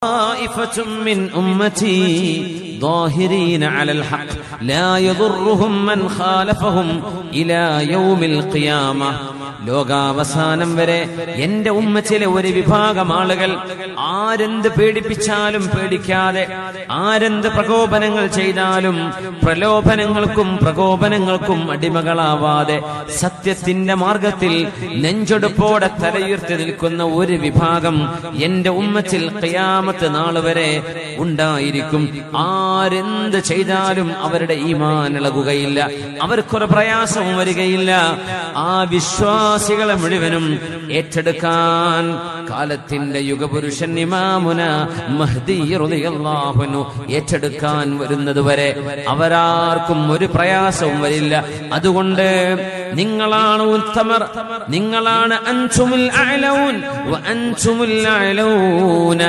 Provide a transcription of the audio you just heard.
طائفة من أمتي ظاهرين على الحق لا يضرهم من خالفهم إلى يوم القيامة. ലോകാവസാനം വരെ എന്റെ ഉമ്മത്തിലെ ഒരു വിഭാഗം ആളുകൾ ആരെന്ത് പേടിപ്പിച്ചാലും പേടിക്കാതെ, ആരെന്ത് പ്രകോപനങ്ങൾ ചെയ്താലും പ്രലോഭനങ്ങൾക്കും അടിമകളാവാതെ സത്യത്തിന്റെ മാർഗത്തിൽ നെഞ്ചൊടുപ്പോടെ തലയുയർത്തി നിൽക്കുന്ന ഒരു വിഭാഗം എന്റെ ഉമ്മത്തിൽ ഖിയാമത്ത് നാൾ വരെ ഉണ്ടായിരിക്കും. ആരെന്ത് ചെയ്താലും അവരുടെ ഈമാൻ ഇളകുകയില്ല, അവർക്കൊരു പ്രയാസവും വരികയില്ല. ആ വിശ്വാസികളെ മുഴുവനും ഏറ്റെടുക്കാൻ കാലത്തിന്റെ യുഗപുരുഷൻ ഇമാമുന മഹ്ദി റളിയല്ലാഹു അൻഹു ഏറ്റെടുക്കാൻ വരുന്നത് വരെ അവരാർക്കും ഒരു പ്രയാസവും വരില്ല. അതുകൊണ്ട് നിങ്ങളാണ് ഉത്തമർ, നിങ്ങളാണ് അൻതുമുൽ അഅലൗൻ വ അൻതുമുൽ അഅലൗന.